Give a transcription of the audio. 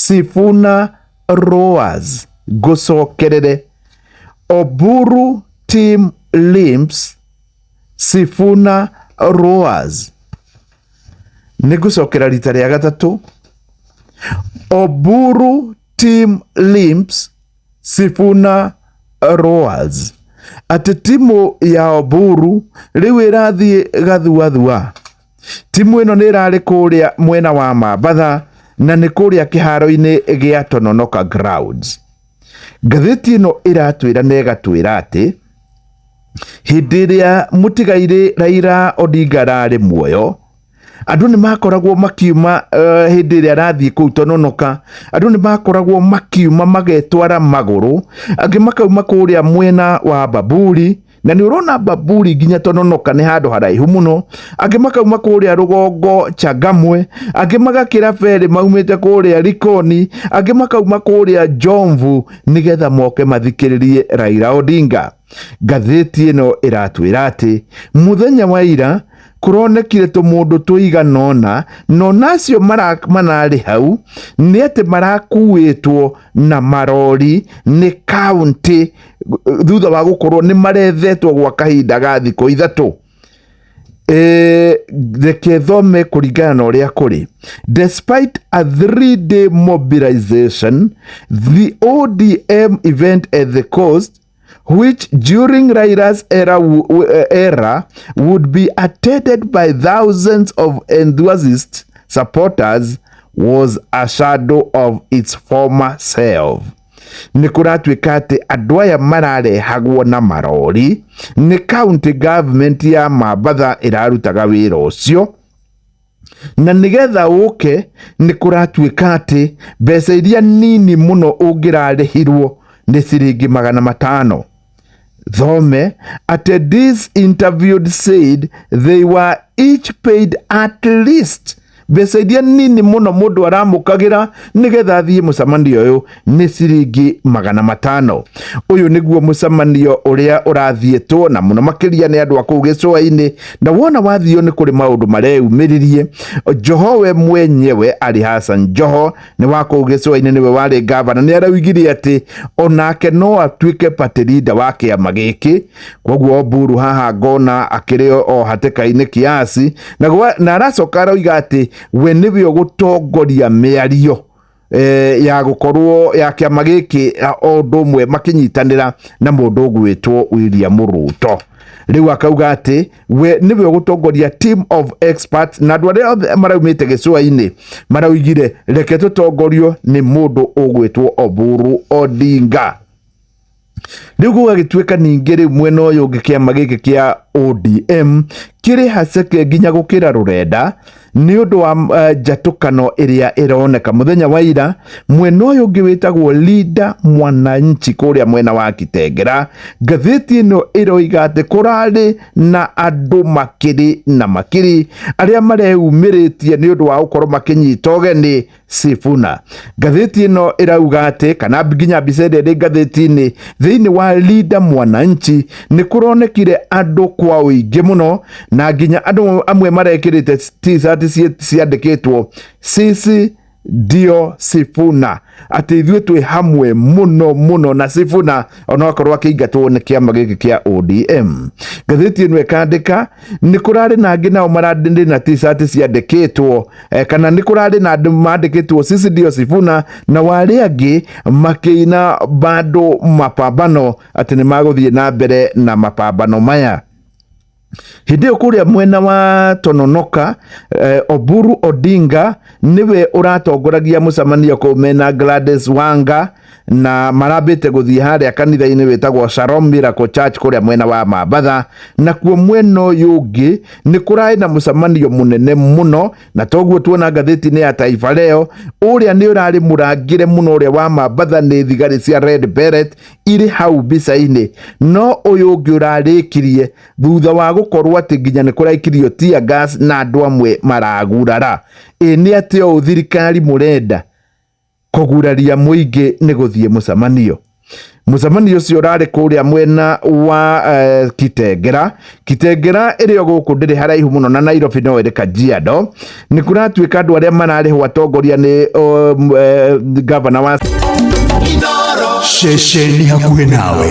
Sifuna roars. Gucokerere. Oburu team limps. Sifuna roars. Nigucokera rita rĩa gatatu. Oburu team limps. Sifuna roars. Ati timu ya Oburu riu irathie gathuathua. Timu ino ni irari kuria mwena wa Mambatha na ni kuria kiharo-ini gia Tononoka grounds. Ngathĩti ino iratwira na igatwira ati hindi iria mutigaire Raila Odinga arari muoyo, andu ni makoragwo makiuma hindi iria arathie kuu Tononoka, andu ni makoragwo makiuma magetwara maguru, angi makauma kuria mwena wa Baburi, na ni urona Baburi nginya Tononoka ni handu haraihu muno, angi makauma kuria Rugongo Changamwe, angi magakira feri maumite kuria Likoni, angi makauma kuria Jomvu nigetha moke mathikiririe Raila Odinga. Ngathĩti ino iratwira ati muthenya wa ira kuronekire tumundu tuiganona no nacio manari hau ni ati marakuitwo na marori ni county thutha wa gukorwo ni marethetwo gwa kahinda ga thikũ ithatu. Reke thome kuringana na uria kuri. Despite a 3-day mobilization, the ODM event at the coast, which during Raila's era would be attended by thousands of enthusiast supporters, was a shadow of its former self. Nikuratwika ati andu aya mararehagwo na marori ni county government ya Mambatha irarutaga wira ucio, na nigetha uke nikuratwika ati mbeca iria nini muno ungirarihirwo ni ciringi 500. Thome attendees interviewed said they were each paid at least mbeca iria nini muno mundu aramukagira nigetha athie mucemanio uyu ni ciringi 500. Uyu niguo mucemanio uria urathietwo na muno makiria ni andu akuu gicua-ini, na wona wathio ni kuri maundu mareyumiririe. Joho we mwenyewe Ali Hassan Joho ni wa kuu gicua-ini niwe wari gavana, ni araugirie ati onake no atwike party leader wa kiama giki. Koguo Oburu haha ngona akiri o hateka-ini kiasi na aracoka arauga ati we niwe gutongoria miario ya gukorwo ya kiama giki o ndumwe makinyitanira na mundu gwitwo William Ruto. Riu akauga ati we niwe gutongoria team of experts, na andu aria maraumite gicua-ini maraugire reke tutongorio ni mundu ugwitwo Oburu Odinga. Riu gugagituika ningi riu mwena uyu ungi kiama giki kia ODM kiri haceke nginya gukira rurenda ni undu wa njatukano iria ironeka muthenya wa ira. Mwena uyu ungi witagwo Leader Mwananchi kuria mwena wa Kitengera, ngathĩti ino iroiga ati kurari na andu makiri na makiri aria mareyumiritie ni undu wa gukorwo makinyita ugeni Sifuna. Ngathĩti ino irauga ati kana nginya mbica iri ngathĩti-ini thiini wa Leader Mwananchi ni kuronekire andu kwa uingi muno, na nginya andu amwe marekirite t-shirt ciandikitwo sisi ndio Sifuna, ati ithuĩ twĩ hamwe muno muno na Sifuna ona akorwo akĩingatwo nĩ kĩama gĩkĩ kĩa ODM. Ngathĩti ĩno ĩkandĩka nĩ kũrarĩ na angĩ nao marandĩ na t-shirt ciandĩkĩtwo kana nĩ kũrarĩ na andũ mandĩkĩtwo sisi ndio Sifuna, na warĩ angĩ makĩina bado mapambano ati nĩ magũthiĩ na mbere na mapambano maya. Hindi kuria mwena wa Tononoka, Oburu Odinga niwe uratongoragia mucemanio kumena Gladys Wanga, na marambite guthii haria kanitha-ini witagwo Shalom Miracle Church kuria mwena wa Mambatha. Na kuo mwena uyu ungi ni kurai na mucemanio munene muno, na toguo tuona ngathĩti-ini ya Taifa Leo uria ni urari murangire muno uria wa Mambatha ni thigari cia Red Beret iri hau mbica-ini, no uyu ungi urarikirie thutha wa gukorwo ati nginya ni kuraikirio tear gas na andu amwe maragurara. Ni ati o thirikari murenda kuguraria muingi ni guthie mucemanio. mucemanio ucio urari kuria mwena wa Kitengera iri guku ndiri haraihu muno na Nairobi no iri Kajiado. Ni kuratuika andu aria mararihwo atongoria ni governor wa Shesheni hakuhe nawe.